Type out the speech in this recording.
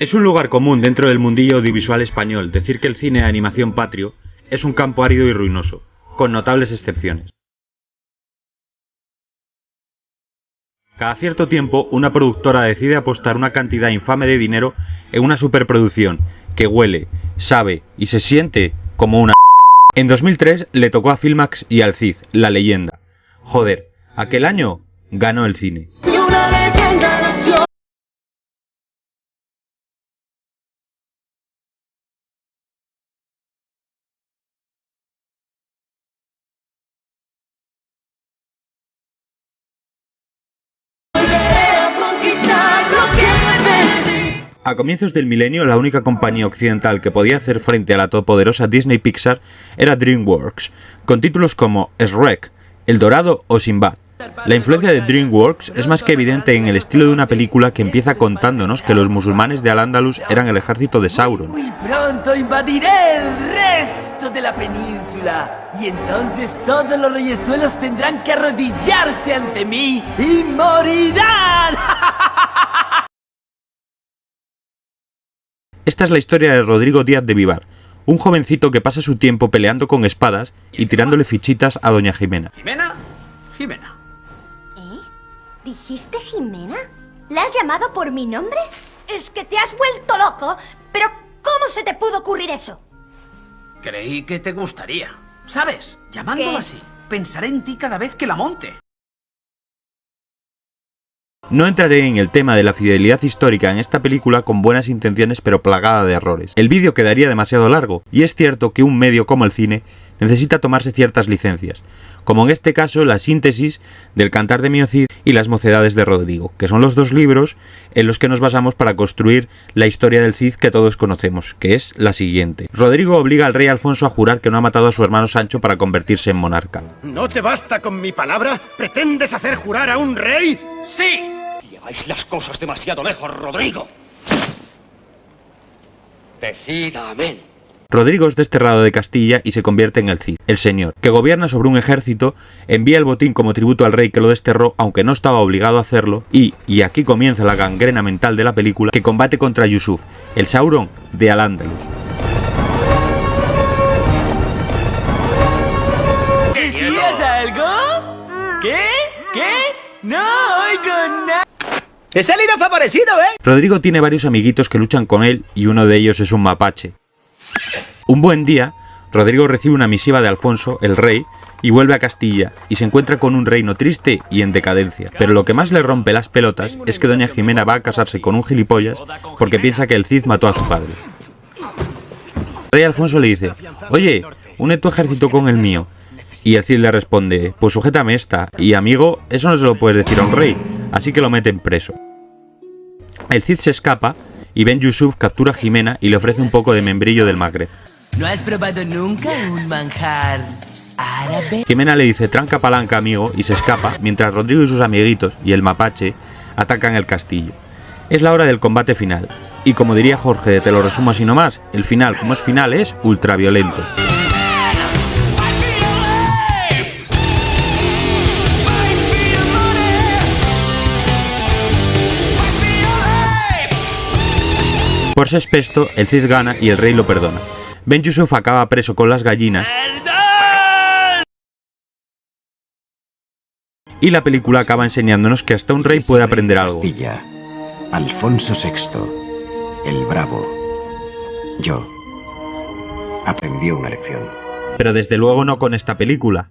Es un lugar común dentro del mundillo audiovisual español decir que el cine de animación patrio es un campo árido y ruinoso, con notables excepciones. Cada cierto tiempo, una productora decide apostar una cantidad infame de dinero en una superproducción que huele, sabe y se siente como una... En 2003 le tocó a Filmax y al Cid, La Leyenda. Joder, aquel año ganó el cine. A comienzos del milenio, la única compañía occidental que podía hacer frente a la todopoderosa Disney Pixar era DreamWorks, con títulos como Shrek, El Dorado o Sinbad. La influencia de DreamWorks es más que evidente en el estilo de una película que empieza contándonos que los musulmanes de Al-Ándalus eran el ejército de Sauron. Muy pronto invadiré el resto de la península y entonces todos los reyesuelos tendrán que arrodillarse ante mí y morirán. Esta es la historia de Rodrigo Díaz de Vivar, un jovencito que pasa su tiempo peleando con espadas y tirándole fichitas a doña Jimena. ¿Jimena? Jimena. ¿Eh? ¿Dijiste Jimena? ¿La has llamado por mi nombre? Es que te has vuelto loco. ¿Pero cómo se te pudo ocurrir eso? Creí que te gustaría. ¿Sabes? Llamándola ¿Qué? así, pensaré en ti cada vez que la monte. No entraré en el tema de la fidelidad histórica en esta película con buenas intenciones pero plagada de errores. El vídeo quedaría demasiado largo, y es cierto que un medio como el cine necesita tomarse ciertas licencias, como en este caso la síntesis del Cantar de Mio Cid y Las Mocedades de Rodrigo, que son los dos libros en los que nos basamos para construir la historia del Cid que todos conocemos, que es la siguiente. Rodrigo obliga al rey Alfonso a jurar que no ha matado a su hermano Sancho para convertirse en monarca. ¿No te basta con mi palabra? ¿Pretendes hacer jurar a un rey? ¡Sí! Lleváis las cosas demasiado lejos, Rodrigo. Decida amén. Rodrigo es desterrado de Castilla y se convierte en el Cid, el señor, que gobierna sobre un ejército, envía el botín como tributo al rey que lo desterró, aunque no estaba obligado a hacerlo, y aquí comienza la gangrena mental de la película, que combate contra Yusuf, el Sauron de Al-Ándalus. ¿Decías algo? ¿Qué? No oigo nada. ¡He salido favorecido, eh! Rodrigo tiene varios amiguitos que luchan con él y uno de ellos es un mapache. Un buen día, Rodrigo recibe una misiva de Alfonso, el rey, y vuelve a Castilla, y se encuentra con un reino triste y en decadencia. Pero lo que más le rompe las pelotas es que doña Jimena va a casarse con un gilipollas porque piensa que el Cid mató a su padre. El rey Alfonso le dice: oye, une tu ejército con el mío. Y el Cid le responde: pues sujétame esta. Y amigo, eso no se lo puedes decir a un rey, así que lo meten preso. El Cid se escapa y Ben Yusuf captura a Jimena y le ofrece un poco de membrillo del Magreb. ¿No has probado nunca un manjar árabe? Jimena le dice: tranca palanca, amigo, y se escapa, mientras Rodrigo y sus amiguitos y el mapache atacan el castillo. Es la hora del combate final, y como diría Jorge, te lo resumo así nomás, el final, como es final, es ultraviolento. Por ser espesto, el Cid gana y el rey lo perdona. Ben Yusuf acaba preso con las gallinas. Y la película acaba enseñándonos que hasta un rey puede aprender algo. Castilla, Alfonso VI, el Bravo. Yo aprendí una lección. Pero desde luego no con esta película.